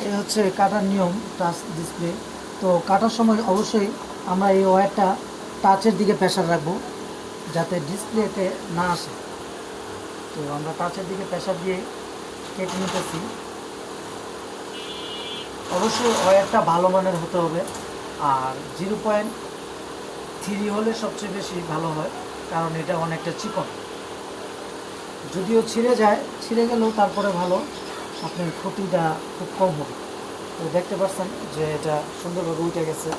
এ হচ্ছে কাটার নিয়ম touch display. তো কাটার সময় অবশ্যই আমরা এই ওয়্যারটা টাচের দিকে প্রেশার রাখবো যাতে ডিসপ্লেতে না আসে। তো আমরা টাচের দিকে প্রেশার দিয়ে কেটে নিতেছি। অবশ্যই ওয়্যারটা ভালো মানের হতে হবে, আর 0.3 হলে সবচেয়ে বেশি ভালো হয়, কারণ এটা অনেকটা চিকন। যদিও ছিঁড়ে যায়, ছিঁড়ে গেলেও তারপরে ভালো, আপনার ক্ষতিটা খুব কম হবে। তো দেখতে পাচ্ছেন যে এটা সুন্দরভাবে উঠে গেছে।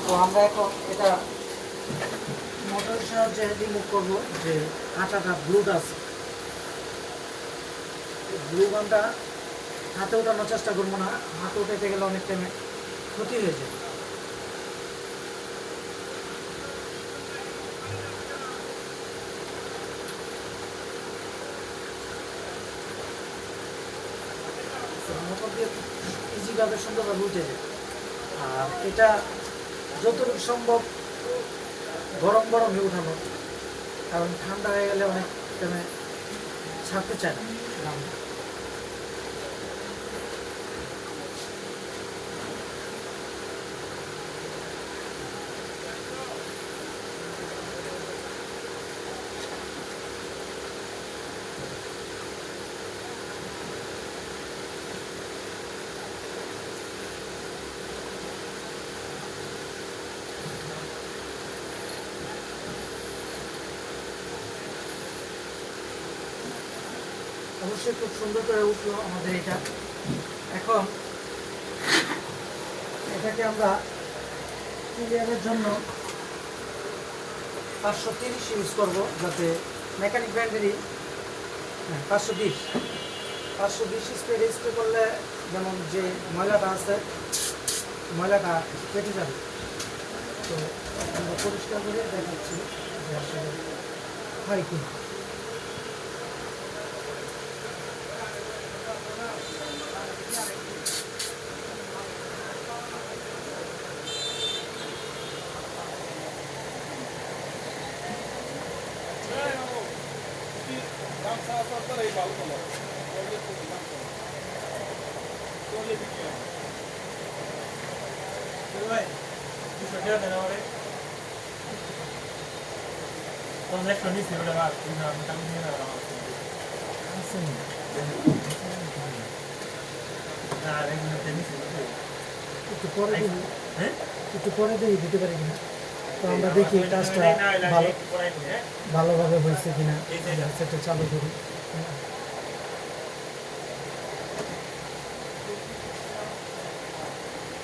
তো আমরা এখন এটা মোটরের সাহায্যে রিমুভ করবো যে কাঁটাটা ব্লুটা আছে। ব্লু গানটা হাতে ওঠানোর চেষ্টা করবো না, হাতে উঠাতে গেলে অনেক টাইমে ক্ষতি হয়ে যায়। মোটর দিয়ে ইজিভাবে সুন্দরভাবে উঠে যায়। আর এটা যতটুকু সম্ভব গরম গরমই উঠানো, কারণ ঠান্ডা হয়ে গেলে অনেক টাইমে ছাড়তে চায় না। অবশ্যই খুব সুন্দর করে উঠলো আমাদের এটা। এখন এটাকে আমরা ক্লিয়ারের জন্য 530 ইউজ করব, যাতে মেকানিক ব্র্যান্ডেরই 520 স্প্রে করলে যেমন যে ময়লাটা আছে ময়লাটা কেটে যাবে। তো আমরা পরিষ্কার করে দেখাচ্ছি যে আসলে হয় কি। একটু পরে দিয়ে দিতে পারি কিনা, তো আমরা দেখি কাজটা ভালোভাবে হয়েছে কিনা, সেটা চালু করি।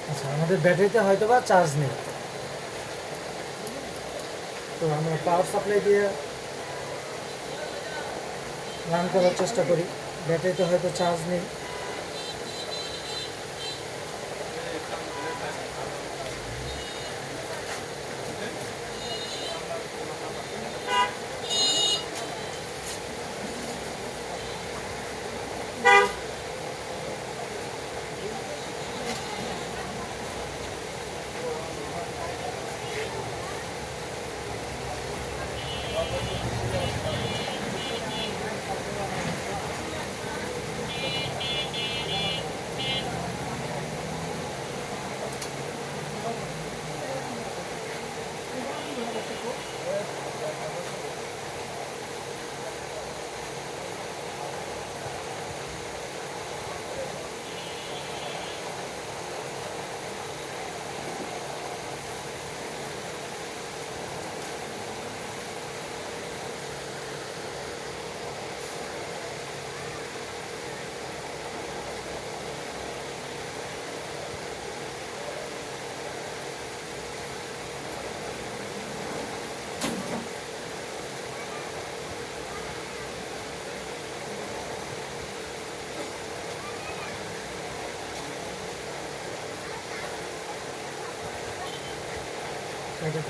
আচ্ছা, আমাদের ব্যাটারিতে হয়তো বা চার্জ নেই, তো আমরা পাওয়ার সাপ্লাই দিয়ে রান করার চেষ্টা করি। ব্যাটারিতে হয়তো চার্জ নেই। এটা